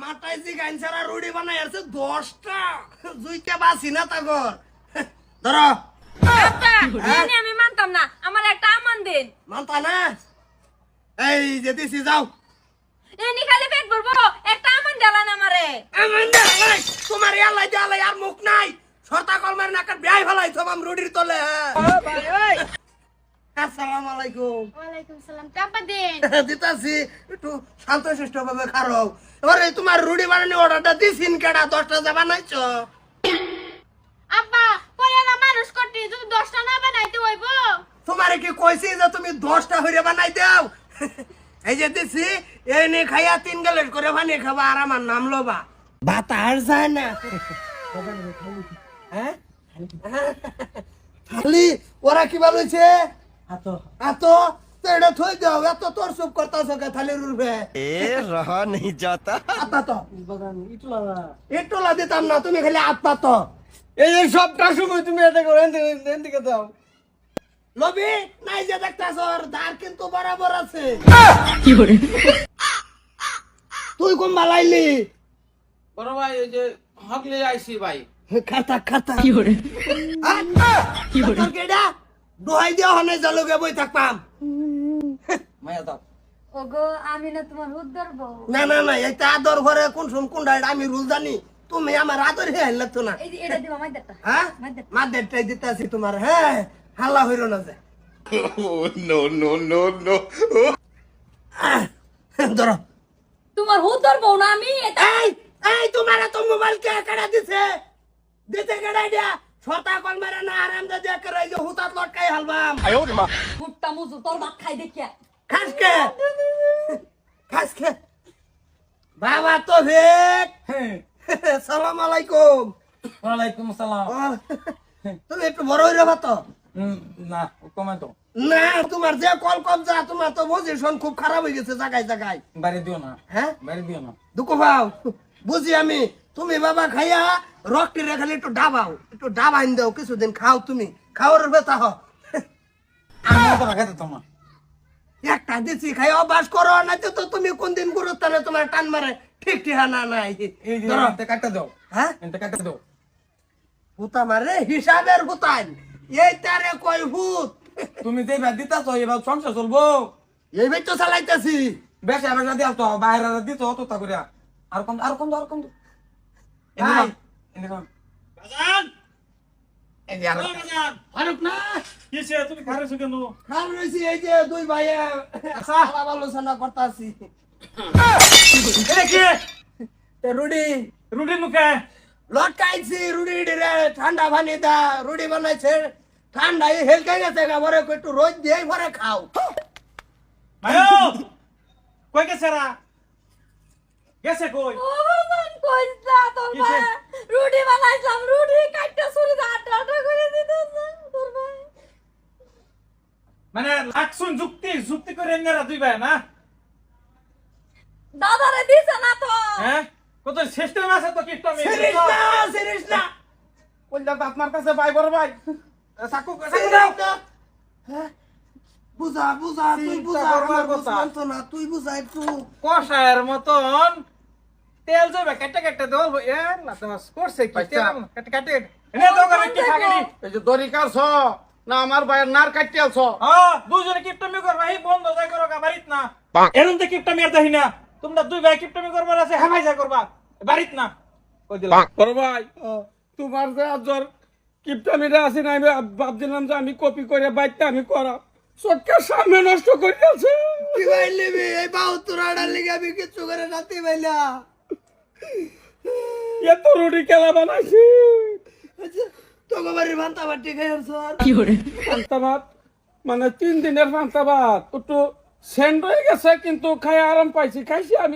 আটাই জিগাইন ছাড়া রুটি বানাই আছে 10টা জুইতে বাসি না তাগর ধরো আব্বা এনে আমি মানতাম না আমার একটা আমান দিন মানতা না এই যে দিছি যাও এনি খালি পেট ভরবো একটা আমান দেলা না আমারে আমান দে তোমার আল্লাহ দে আল্লাহ আর মুখ নাই ছটা কলমার নাকার বিয়াই ফলাই থবাম রুটির তলে ও ভাই ওই আসসালামু আলাইকুম ওয়ালাইকুম সালাম কাপা দেন দিতাছি একটু শান্তশিষ্ট ভাবে খারো এবারে তোমার রুটি বানানি অর্ডারটা দিছিন কেডা 10টা যা বানাইছো আব্বা পয়লা মানুষ করতে যদি 10টা না বানাইতে হইবো তোমারে কি কইছি যে তুমি 10টা হইরে বানাই দাও এই যে দিছি এই নে খাইয়া 3 গ্লাস করে পানি খাবা আর আমার নাম লবা বাতার যায় না হ্যাঁ খালি ওরা কি বলেছে আতো আতো তো এটা থই দাও এত তোর সুপ করতাছ কে থালির উঠবে रहा नहीं जाता আতা তো ইটলা দিতাম না তুমি খালি আত্মা তো এই যে সবটা সময় তুমি এটা করো এদিকে দাও লবি নাই যে দেখতাছ ওর দাঁড় কিন্তু বরাবর আছে কি করে তুই কোন বালাইলি বড় ভাই ওই যে হকলে আইছি ভাই খাতা খাতা কি করে কি করে কেডা দোহাই দিয়া হনে জালুগে বই থাকপাম মায়া দাও ওগো আমি না তোমার উদ্ধার বউ না না না এটা আদর ঘরে কোন শুন কোনটা আমি রুল জানি তুমি আমার আদর হে লাগতো না এই এটা দিবা মাই দেতা হ্যাঁ মাদেরটাই দিতাছি তোমার হ্যাঁ হাল্লা হইরো না যে नो नो नो नो ধরো তোমার উদ্ধার বউ না আমি এই এই তোমার তো মোবাইল কে কেডা দিছে দিতে কেডা দিয়া ছটা কল মারে না আরাম দে দেখ রে যে হুতাত লটকাই হালবাম মুটটা মুজু তোর ভাত খাই দেখিয়া খাসকে খাসকে বাবা তো ভেক সালাম আলাইকুম ওয়ালাইকুম আসসালাম তুমি একটু বড় হইরে ভাতো না কমে তো না তোমার যে কল কম যা তোমার তো পজিশন খুব খারাপ হয়ে গেছে জায়গায় জায়গায় বাড়ি দিও না হ্যাঁ বাড়ি দিও না দুঃখ পাও বুঝি আমি তুমি বাবা খাইয়া রক্তি রে খালি একটু ডাবাইন দাও কিছুদিন খাও তুমি খাওয়ার বেতা হ আমি তো রাখাতে তোমার একটা দিছি খাই অভ্যাস করো না তো তুমি কোন দিন গুরুত্ব তোমার টান মারে ঠিক ঠিকানা নাই এই যে ধরো। এটা কাটতে দাও হ্যাঁ এটা কাটতে দাও হুতা মারে হিসাবের হুতান এই তারে কই হুত তুমি যে ভাত দিতা তো এবার সংসার চলবো এই বেচ তো চালাইতেছি বেশ এবার যদি আসতো বাইরে দিত তো তা করে আর কোন ভাই। এই যে আর ফারুক না কিসে তুমি খারেছো কেন খাল রইছি এই যে দুই ভাইয়ে আলাপ আলোচনা করতাছি এটা কি রুডি রুটি নুকে লটকাইছি রুডি রে ঠান্ডা পানি দা রুডি বানাইছে ঠান্ডা এই হেলকে গেছে গাবরে একটু রোজ দিয়ে ভরে খাও মায়ো কই গেছে রা গেছে কই ও মন কইছা তোর কিসে? ভাই রুটি বানাইলাম রুটি কাটটা ছুরি দা আটা করে দিতেছ তোর ভাই মানে লাকসুন যুক্তি করে এনারা দুই ভাই না দাদারে দিছে না তো হ্যাঁ কত সিস্টেম আছে তো কিস্ট আমি সিরিজ না কইলা তো আপনার কাছে ভাই বড় ভাই চাকু সিরিজ দাও না হ্যাঁ? বুঝা তুই বুঝা চিন্তা করবার আমার কথা। বুঝবান না তুই বুঝা একটু কষায়ের মতন তেল যাবে কেটে কেটে দেব এ না তোমার করছে কি তেল কেটে কেটে এনে তো করে কি থাকেনি এই যে দড়ি কাটছ না আমার ভাইয়ের নার কাটতে আলছ হ্যাঁ দুজনে কিপটামি করবা এই বন্ধ যায় করো বাড়িত না এরম তো কিপটামি আর দেখি না তোমরা দুই ভাই কিপটামি করবার আছে হ্যাঁ ভাই যা করবা বাড়িত না কই দিলাম বড় ভাই তোমার যে আজর কিপটামিটা আছে না আমি ভাবছিলাম যে আমি কপি করে বাইকটা আমি করা চটকার সামনে নষ্ট করে আছে কি ভাইলিবি এই বাউ তোরাডা লিগে আমি কিছু করে নাতি ভাইলা এত রুটি কেলা বানাইছি তোকে বাড়ির ভান্তা বাটি খাই স্যার কি করে পান্তা ভাত মানে 3 দিনের পান্তা ভাত একটু সেন্ড হয়ে গেছে কিন্তু খাই আরাম পাইছি খাইছি আমি